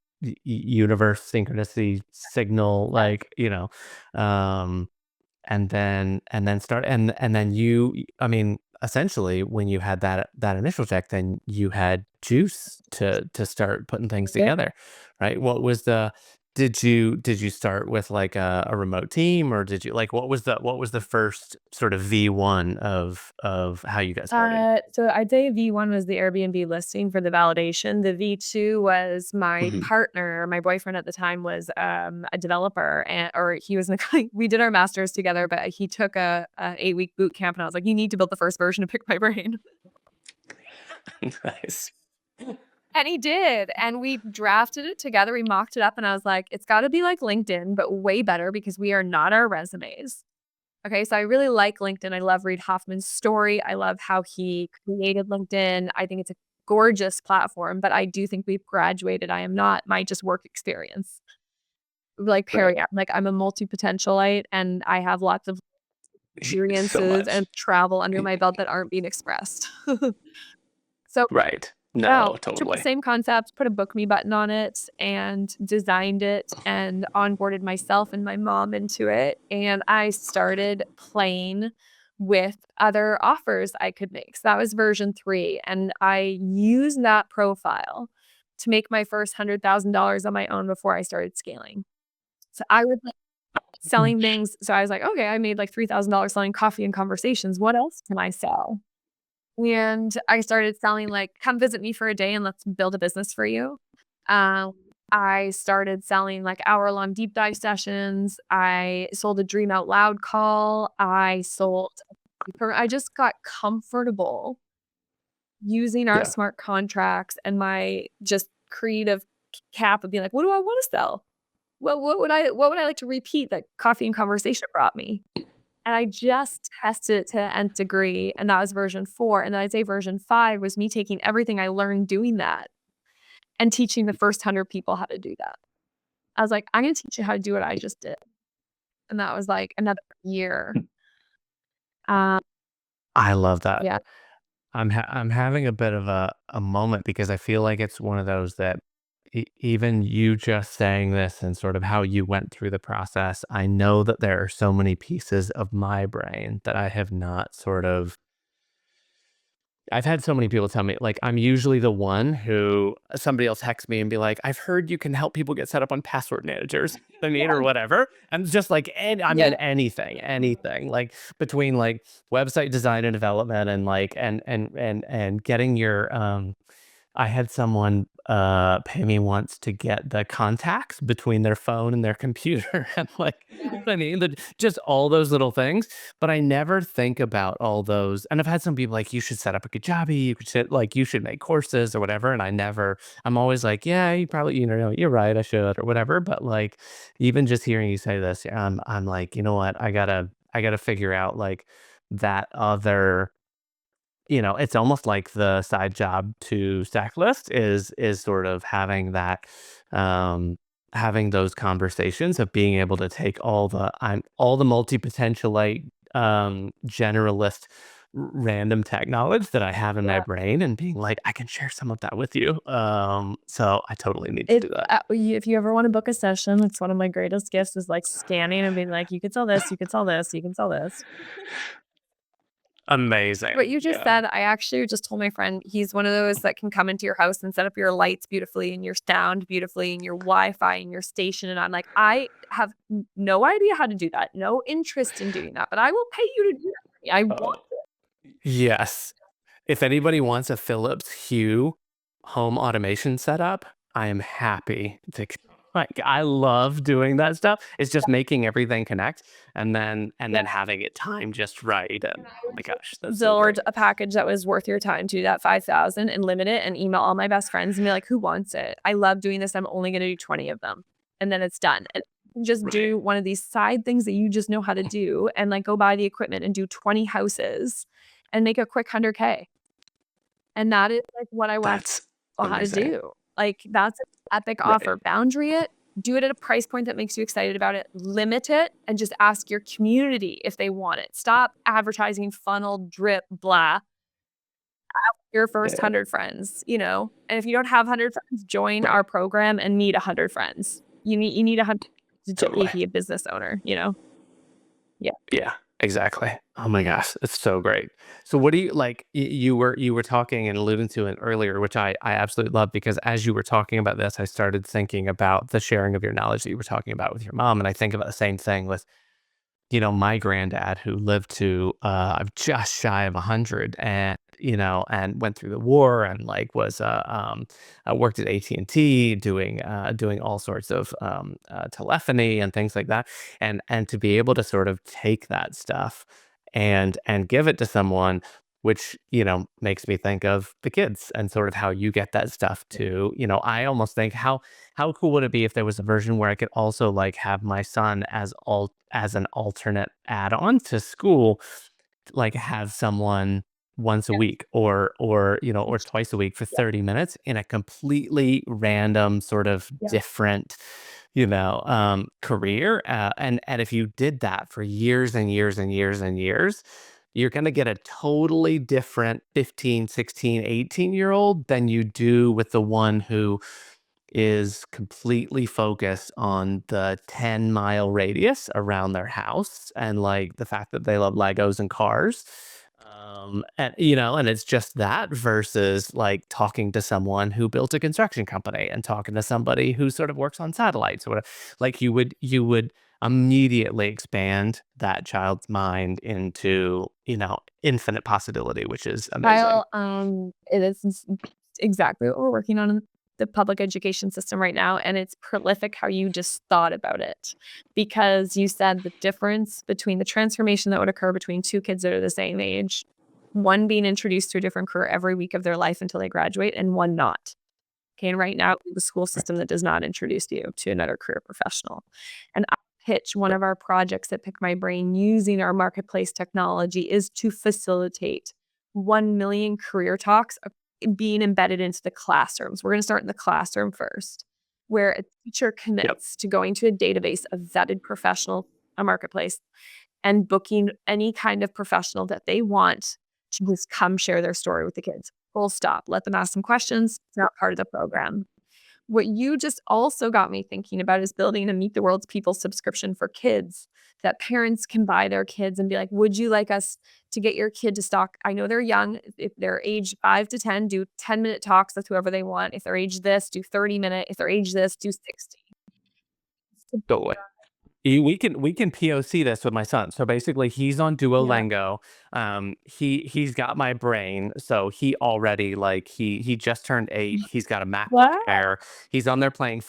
universe synchronicity signal, like, um, and then start and then I mean, essentially, when you had that initial check, then you had juice to start putting things Yeah. together, right? What was the did you start with, like, a remote team, or did you like, what was the first sort of V1 of how you got started? So I'd say V1 was the Airbnb listing for the validation. The V2 was my Mhm. partner, my boyfriend at the time was, a developer or he was we did our masters together, but he took a 8-week boot camp and I was like, "You need to build the first version of Pick My Brain." Nice. And he did, and we drafted it together, we mocked it up, and I was like, "It's gotta be like LinkedIn, but way better because we are not our resumes." Okay, so I really like LinkedIn. I love Reid Hoffman's story. I love how he created LinkedIn. I think it's a gorgeous platform, but I do think we've graduated. I am not my just work experience. Like Right. Perry, I'm a multi-potentialite and I have lots of So experiences much. and travel under my belt that aren't being expressed. So Right. no, No, took the totally. same concept, put a book me button on it, and designed it and onboarded myself and my mom into it, and I started playing with other offers I could make. So that was version 3, and I used that profile to make my first $100,000 on my own before I started scaling. So I was, like, selling things so I was like, "Okay, I made, like, $3,000 selling coffee and conversations. What else can I sell?" And I started selling, like, "Come visit me for a day and let's build a business for you." Um, I started selling, like, hour-long deep dive sessions. I sold a dream out loud call. I just got comfortable using our Yeah. smart contracts and my just creative cap of being like, "What do I wanna sell? What would I like to repeat that coffee and conversation brought me?" And I just tested it to the nth degree, and that was version 4, and then I'd say version 5 was me taking everything I learned doing that and teaching the first 100 people how to do that. I was like, "I'm gonna teach you how to do what I just did." And that was, like, another year. Um, I love that. yeah. I'm having a bit of a moment because I feel like it's one of those that even you just saying this and sort of how you went through the process, I know that there are so many pieces of my brain that I have not sort of I've had so many people tell me, like, I'm usually the one who somebody will text me and be like, "I've heard you can help people get set up on password managers," I mean, or whatever. And just like, and I Yeah. mean, anything, like between like website design and development and like, and getting your, I had someone, pay me once to get the contacts between their phone and their computer and, like, you know what I mean? Just all those little things, but I never think about all those, and I've had some people like, "You should set up a Kajabi, you should make courses," or whatever, and I'm always like, "Yeah, you probably, you're right, I should," or whatever, but, like, even just hearing you say this, I'm like, "You know what? I gotta figure out, like, that other." It's almost like the side job to stack list is sort of um, having those conversations of being able to take all the multi-potentialite, generalist, random tech knowledge that I have in my Yeah. brain and being like, I can share some of that with you. So I totally need to do that. If you ever wanna book a session, it's one of my greatest gifts is, like, scanning and being like, "You could sell this, you could sell this, you can sell this." What Amazing. you just Yeah. said, I actually just told my friend, he's one of those that can come into your house and set up your lights beautifully and your sound beautifully and your Wi-Fi and your station, and I'm like, "I have n no idea how to do that, no interest in doing that, but I will pay you to do that for me. I want." Oh, yes. If anybody wants a Philips Hue home automation setup, I am happy to. Like, I love doing that stuff. It's just making everything connect and then having it timed just right, and, oh my gosh, that's so Build great. a package that was worth your time to that 5,000 and limit it and email all my best friends and be like, "Who wants it? I love doing this. I'm only gonna do 20 of them." And then it's done. And just Right. do one of these side things that you just know how to do and, like, go buy the equipment and do 20 houses and make a quick 100K. And that is, like, what I want That's people how to amazing. do. Like, that's an epic Right. offer. Boundary it, do it at a price point that makes you excited about it, limit it, and just ask your community if they want it. Stop advertising funnel, drip, blah. Your first Yeah. 100 friends, you know? And if you don't have 100 friends, join Right. our program and meet 100 friends. You need 100 to Totally. be a business owner, you know? Yeah. Yeah, exactly. Oh my gosh, it's so great. So what do you like you were talking and alluding to it earlier, which I absolutely love because as you were talking about this, I started thinking about the sharing of your knowledge that you were talking about with your mom. And I think about the same thing with my granddad who lived to just shy of 100 and and went through the war and like was worked at AT&T doing all sorts of telephony and things like that and to be able to sort of take that stuff and give it to someone which makes me think of the kids and sort of how you get that stuff too. I almost think how cool would it be if there was a version where I could also like have my son as an alternate add-on to school, like have someone once a week or twice a week for Yeah. 30 minutes in a completely random sort of Yeah. different career and if you did that for years and years and years and years, you're going to get a totally different 15, 16, 18-year old than you do with the one who is completely focused on the 10-mile radius around their house and like the fact that they love Legos and cars. And it's just that versus like talking to someone who built a construction company and talking to somebody who sort of works on satellites or whatever. Like you would immediately expand that child's mind into, infinite possibility, which is amazing. Kyle, it is exactly what we're working on in the public education system right now, and it's prolific how you just thought about it. Because you said the difference between the transformation that would occur between 2 kids that are the same age, one being introduced to a different career every week of their life until they graduate, and one not. Okay, and right now, the school system that does not introduce you to another career professional. And I pitch one of our projects that Pick My Brain using our marketplace technology is to facilitate 1 million career talks being embedded into the classrooms. We're going to start in the classroom first, where a teacher Yep. commits to going to a database of vetted professional, a marketplace, and booking any kind of professional that they want to just come share their story with the kids. Full stop. Let them ask some questions. It's not part of the program. What you just also got me thinking about is building a Meet the World's People subscription for kids that parents can buy their kids and be like, would you like us to get your kid to stock? I know they're young. If they're age 5 to 10, do 10-minute talks with whoever they want. If they're age this, do 30-minute. If they're age this, do 60. Totally. We can POC this with my son. So basically, he's on Yeah. Duolingo. He's got my brain, so he already like he just turned 8. He's got a MacBook What? Air. He's on there playing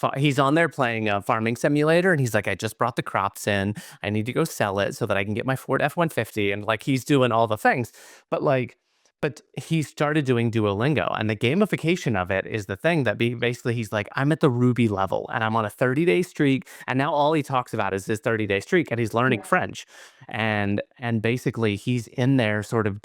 a farming simulator, and he's like, I just brought the crops in. I need to go sell it so that I can get my Ford F-150, and like he's doing all the things. But like but he started doing Duolingo, and the gamification of it is the thing that basically he's like, I'm at the Ruby level, and I'm on a 30-day streak, and now all he talks about is his 30-day streak, and he's learning Yeah. French, and basically he's in there sort of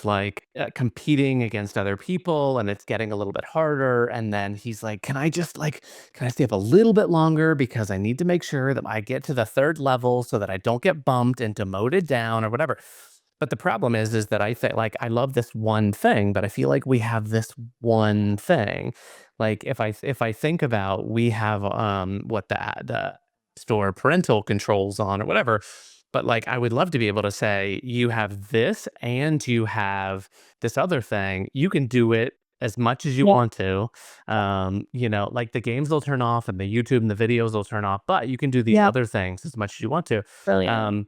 like competing against other people, and it's getting a little bit harder. And then he's like, can I stay up a little bit longer because I need to make sure that I get to the third level so that I don't get bumped and demoted down or whatever. But the problem is that I think like I love this one thing, but I feel like we have this one thing. Like if I think about we have what the store parental controls on or whatever, but like I would love to be able to say you have this and you have this other thing. You can do it as much as you Yeah. want to. Like the games will turn off and the YouTube and the videos will turn off, but you can do these Yep. other things as much as you want to. Brilliant. Um,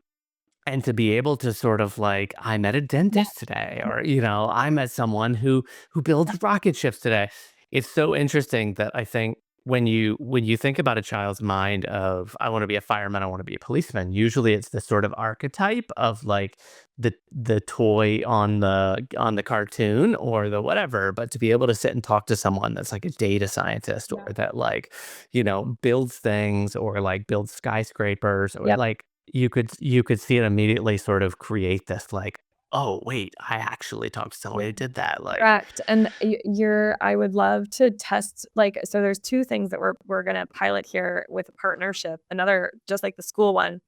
and to be able to sort of like, I met a Yeah. dentist today, or I met someone who builds rocket ships today. It's so interesting that I think when you think about a child's mind of I want to be a fireman, I want to be a policeman, usually it's the sort of archetype of like the toy on the cartoon or the whatever, but to be able to sit and talk to someone that's like a data scientist Yeah. or that like, builds things or like builds skyscrapers or Yep. like you could see it immediately sort of create this like, oh wait, I actually talked to someone Yeah. who did that. Like Correct, and I would love to test, like, so there's 2 things that we're gonna pilot here with a partnership, another just like the school one.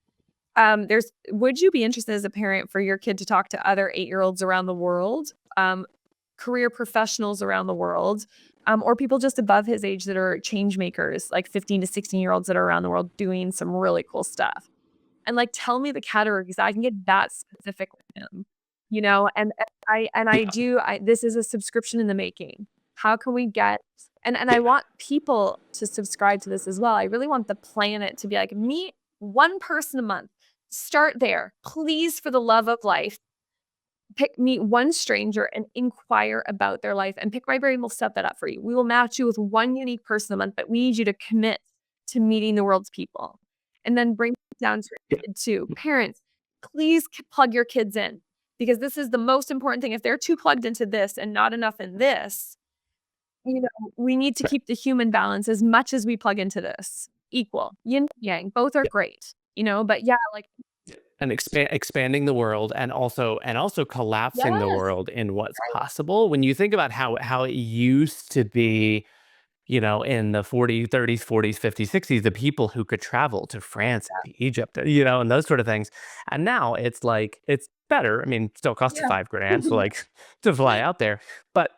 There's would you be interested as a parent for your kid to talk to other 8-year-olds around the world, career professionals around the world, or people just above his age that are change makers, like 15 to 16-year-olds that are around the world doing some really cool stuff? And, like, tell me the categories, I can get that specific with him, and I this is a subscription in the making. How can we get and I want people to subscribe to this as well. I really want the planet to be like, meet one person a month. Start there. Please, for the love of life, meet one stranger and inquire about their life, and Pick My Brain will set that up for you. We will match you with one unique person a month, but we need you to commit to meeting the world's people. And then bring it down to your kid too. Parents, please plug your kids in, because this is the most important thing. If they're too plugged into this and not enough in this, we need to keep the human balance as much as we plug into this. Equal. Yin yang, both are great, but yeah, like and expanding the world and also collapsing the yes. world in what's possible. When you think about how it used to be, in the 40s, 30s, 40s, 50s, 60s, the people who could travel to France and to Egypt, and those sort of things. And now it's like it's better. I mean, still costs you Yeah. 5 grand, so like to fly out there. But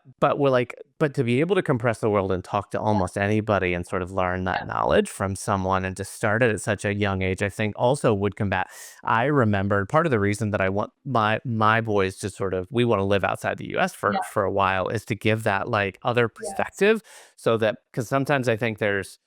to be able to compress the world and talk to almost anybody and sort of learn that knowledge from someone and to start it at such a young age, I think also would combat. I remember part of the reason that I want my boys to sort of we want to live outside the US Yeah. for a while is to give that like other Yes. perspective so that because sometimes I think there's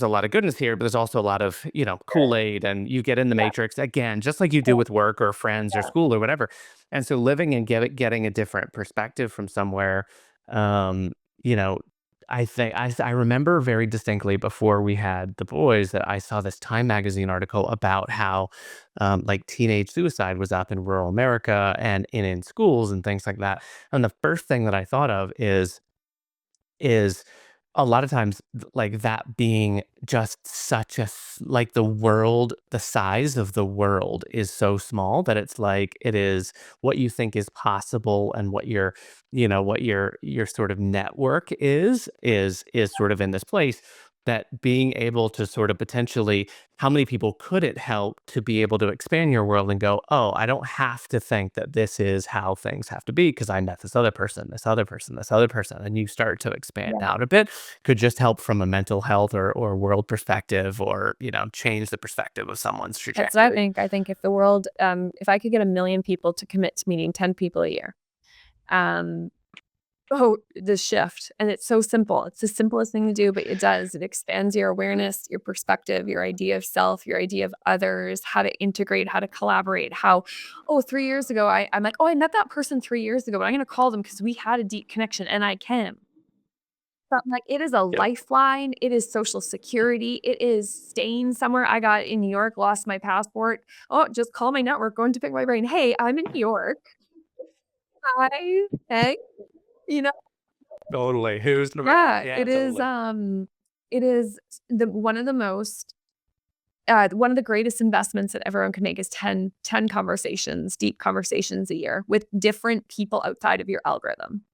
a lot of goodness here, but there's also a lot of, Kool-Aid and you get in the Yeah. matrix again, just like you do with work or friends or Yeah. school or whatever. And so living and getting a different perspective from somewhere, um, you know, I think I remember very distinctly before we had the boys that I saw this Time magazine article about how like teenage suicide was up in rural America and in schools and things like that. And the first thing that I thought of is a lot of times like that being just such like the world, the size of the world is so small that it's like it is what you think is possible and what your sort of network is sort of in this place that being able to sort of potentially how many people could it help to be able to expand your world and go, oh, I don't have to think that this is how things have to be because I met this other person, this other person, this other person. And you start to expand Yeah. out a bit, could just help from a mental health or world perspective or, change the perspective of someone's That's what I trajectory. think. I think if the world, if I could get 1,000,000 people to commit to meeting 10 people a year, um, the shift, and it's so simple. It's the simplest thing to do, but it does. It expands your awareness, your perspective, your idea of self, your idea of others, how to integrate, how to collaborate, oh, 3 years ago, I'm like, "Oh, I met that person 3 years ago, but I'm gonna call them because we had a deep connection," and I can. But, like, it is a Yep. lifeline, it is social security, it is staying somewhere. I got in New York, lost my passport. Oh, just call my network, going to Pick My Brain. "Hey, I'm in New York. Hi, hey," you know? Totally. Who's the Yeah, yeah, totally. it is one of the greatest investments that everyone can make is ten conversations, deep conversations a year with different people outside of your algorithm.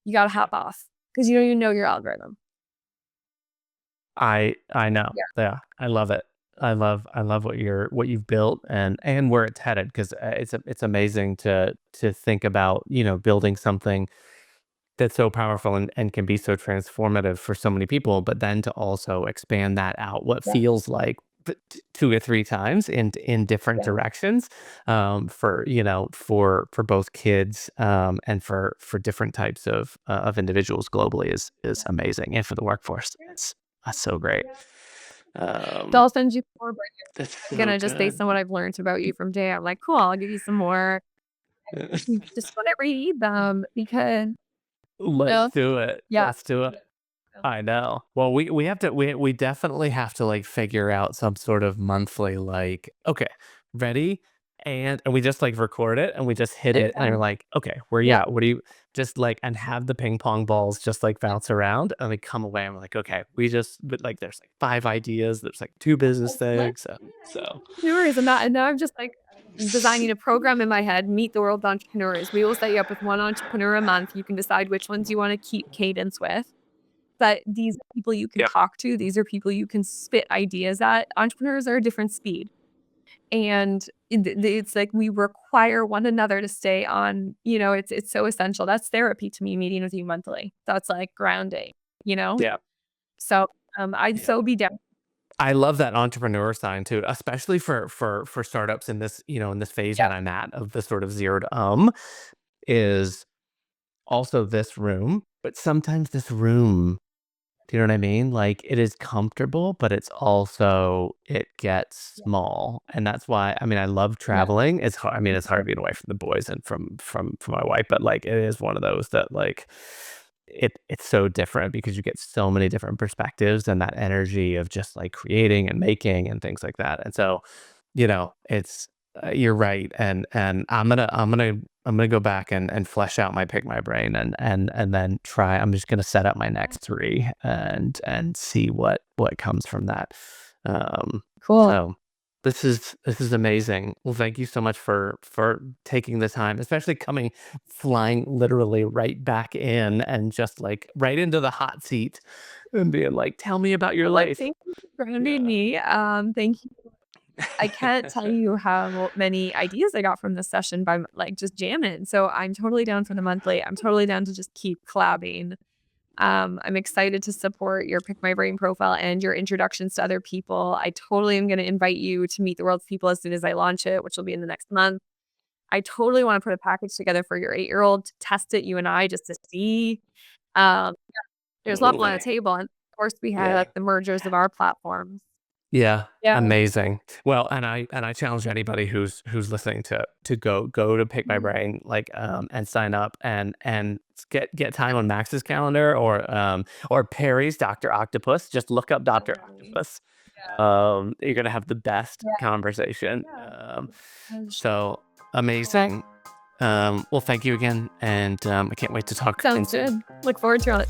You gotta hop off because you don't even know your algorithm. I know. Yeah, Yeah, I love it. I love what you've built and where it's headed because it's amazing to think about building something that's so powerful and can be so transformative for so many people, but then to also expand that out what yeah, feels like 2 or 3 times in different yeah, directions for both kids and for different types of individuals globally is yeah. amazing and for the workforce Yeah, that's so great. yeah. So Um, I'll send you more that's I'm so gonna just based good. on what I've learned about you from today, I'm like, "Cool, I'll give you some more." You just wanna read them because Let's No? do it. Yeah. Let's do it. I know. Well, we have to we definitely have to, like, figure out some sort of monthly, like, "Okay, ready?" And we just, like, record it, and we just hit it, and you're like, "Okay, where you Yeah. at? What do you" just, like and have the ping pong balls just, like, bounce around, and we come away, and we're like, "Okay, we just" but, like, there's, like, 5 ideas, there's, like, 2 business things, so Entrepreneurs and now I'm just like designing a program in my head, meet the world's entrepreneurs. We will set you up with one entrepreneur a month. You can decide which ones you want to keep cadence with. But these are people you can Yep. talk to. These are people you can spit ideas at. Entrepreneurs are a different speed. And it's like we require one another to stay on, it's so essential. That's therapy to me, meeting with you monthly. That's like grounding, you know? Yeah. So I'd Yeah. so be down. I love that entrepreneur sign too, especially for startups in this, in this phase Yeah. that I'm at of the sort of 0 to, is also this room, but sometimes this room, do you know what I mean? Like, it is comfortable, but it's also it gets small, and that's why I mean, I love Yeah. traveling. It's hard I mean, it's hard being away from the boys and from my wife, but, like, it is one of those that, like, it's so different because you get so many different perspectives and that energy of just, like, creating and making and things like that, and so, it's you're right, and I'm gonna go back and flesh out my pick my brain and then try I'm just gonna set up my next 3 and see what comes from that. Um, Cool. so this is amazing. Well, thank you so much for taking the time, especially flying literally right back in and just, like, right into the hot seat and being like, "Tell me about your Like, life." thank you for grounding Yeah. me. Thank you. I can't tell you how many ideas I got from this session by like just jamming. So I'm totally down for the monthly. I'm totally down to just keep collabing. I'm excited to support your Pick My Brain profile and your introductions to other people. I totally am going to invite you to meet the world's people as soon as I launch it, which will be in the next month. I totally want to put a package together for your 8-year-old to test it, you and I, just to see. Um, there's a lot more on the Totally. table. And of course, we have Yeah. like the mergers of our platforms. Yeah, Yeah. amazing. Well, and I challenge anybody who's listening to go to Pick My Mhm. Brain, like, and sign up and get time on Max's calendar or Perry's Dr. Octopus. Just look up Dr. Definitely. Octopus. You're gonna have the best conversation. Yeah. So amazing. Well, thank you again, and I can't wait to talk again Sounds soon. good. Look forward to it.